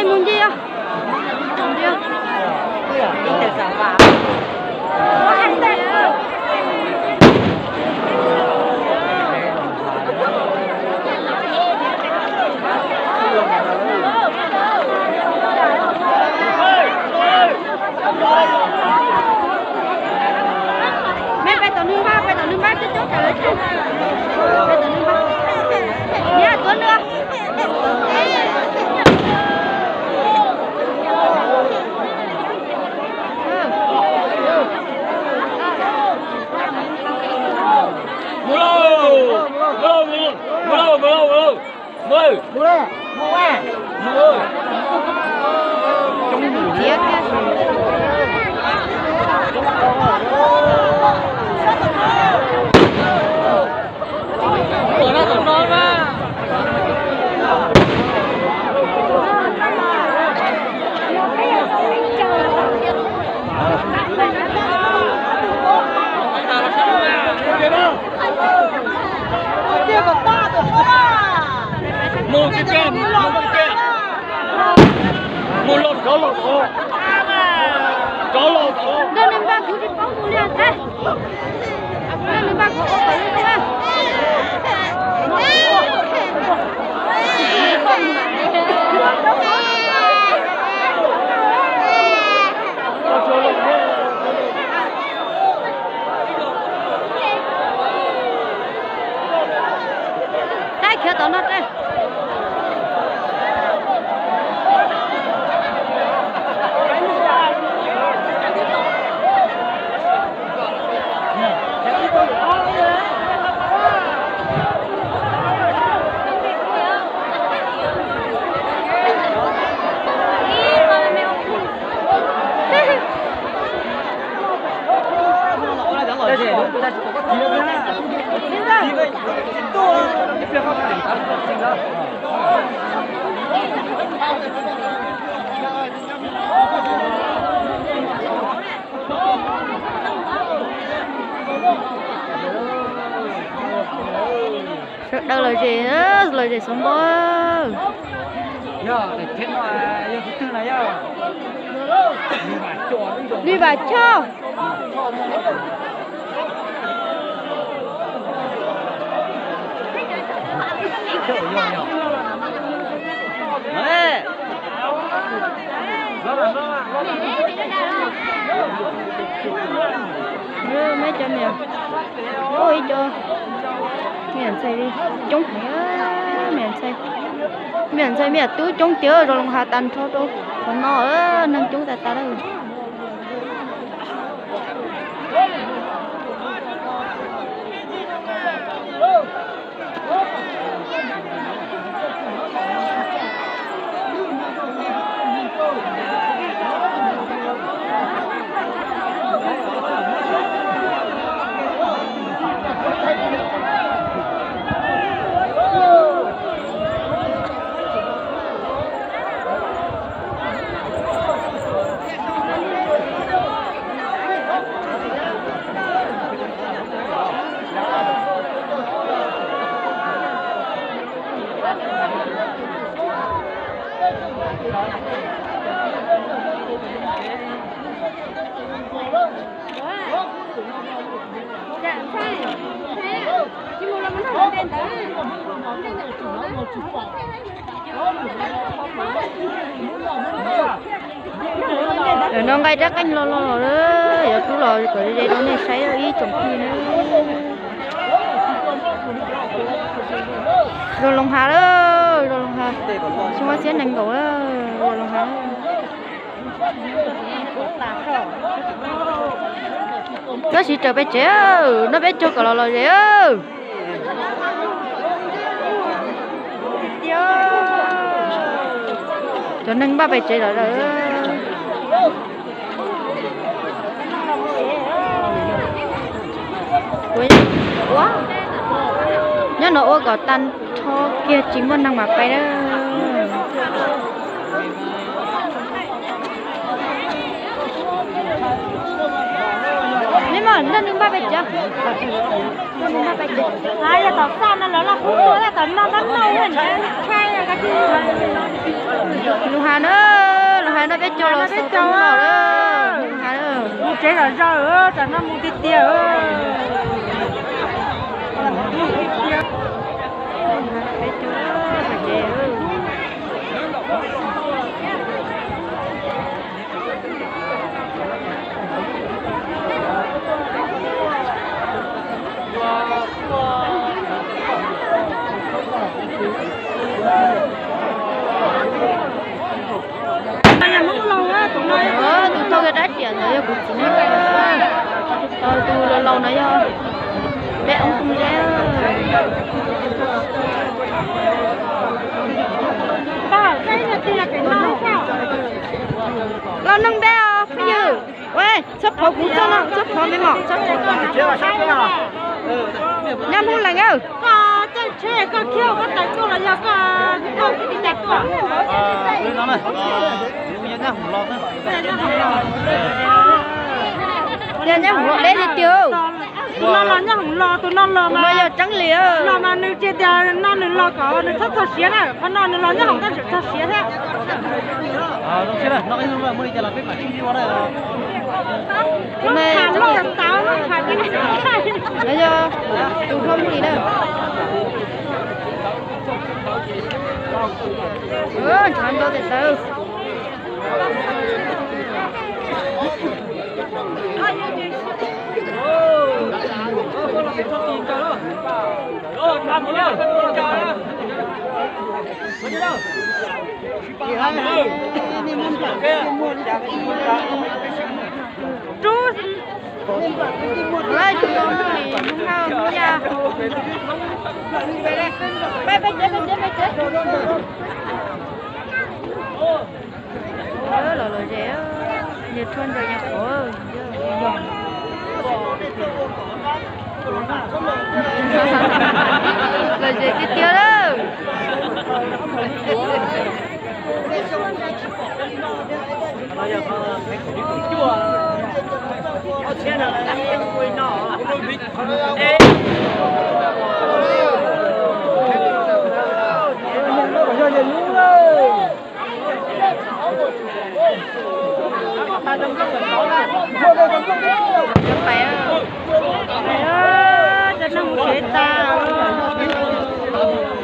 đây muốn gì không? Muốn gì không? Có ăn đây. Mẹ phải tao nương ba cái chỗ trả lời chứ. Phải tao nương ba. Nhá, tuấn nữa. Đây nên ba cứ đi bóng mua liền đây. Đây nên ba cứ ốp vào đây thôi. Đây kia tao nó đây. Đâu lời gì sống bơ. Đi vào cho. Mấy chân nè. Ôi cho. Miền xây đi. Trúng miền xây. Miền xây miền túi trúng chứa rồi lòng hà tàn thôi đâu. Còn nó ở nâng chúng ta đâu. Nó ngay ra canh lo đó, giờ chú lo cái đây nó này say ý chồng kia nữa. Rồi lòng hà đó, rồi lòng hà. Chúng ta sẽ đánh gỗ đó, rồi lòng hà. Nó chỉ chờ bé trẻ, nó bé cho cả lo vậy ơ. Cho nên ba bé trẻ rồi đó. Quá nhớ nó có tan cho kia chính con đang mà bay đó nhưng mà nó đừng ba bạch chưa ai là tao san nó là khu là tao nó bắt lâu hình khai là cái lù hà nó biết cho là sao tao nó đó lù hà đó mua chế là rau chẳng nó mua thịt tiêu tụi tôi đã tiền rồi cũng chỉ nên tụi lâu nói do bé ông không ra ba cái là tiền là cái nào sao lâu nâng bé à bây giờ ôi sắp phở cũng cho nó sắp phở mới mọc sắp nhắm không lành đâu có chơi chơi có kêu có đánh cô là nhà có cái đẹp quá lên nó này nhân nhá hùng lo thế lên nhá hùng lo lên đi tiêu tụi nó lo nhá hùng lo tụi nó lo mà bây giờ trắng lìa lo mà nếu chơi đà nó nên lo có nên thắt thắt xía này con nó nên lo nhá hùng ta thắt xía thế nó xía này nó cái lúc là mới giờ là cái phải đi qua đây nó thả lo táo nó thả cái này bây giờ tụi không gì đâu chán cho từ từ lấy chúng nó thì đúng không nha bé chết nhớ là lời rẻ nhiệt thuần rồi nhà khổ lời rẻ tiếp theo đâu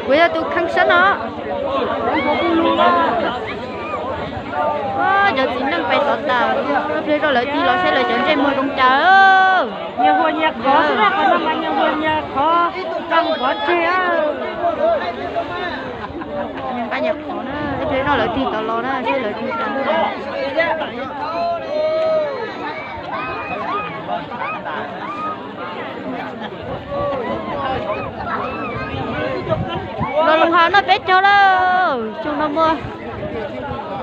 bây giờ tôi khăn sẵn nó giờ chỉ nâng phải tọt tàu rồi rồi lại đi lo sẽ lại chuyển trên môi đông trời nhà hoa nhà khó ra còn mà nhà hoa nhà khó trong quá trẻ nhưng cái nhập khó nó thế nó lại đi tàu lo nó sẽ lại đi rồi lồng hào nó bé cho đâu chung nó mua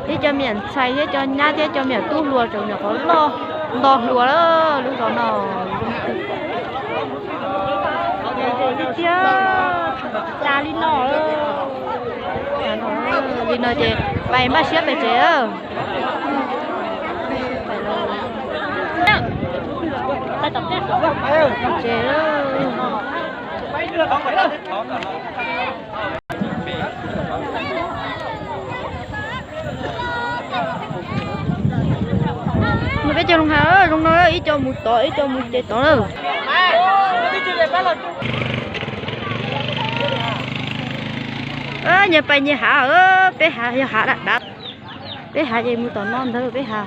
thế cho miệng xay thế cho nhá thế cho miệng tu lùa rồi nhỏ có lo lùa đó lúc đó nó đi chưa cha đi nọ đi nơi chị bày mà xếp về chị ta tập thế chị đó mà bé cho luôn hả luôn nói ít cho một tổ ít cho một chế tổ đâu nhà bay nhà hạ bé hạ đặt bé hạ gì một tổ non thôi bé hạ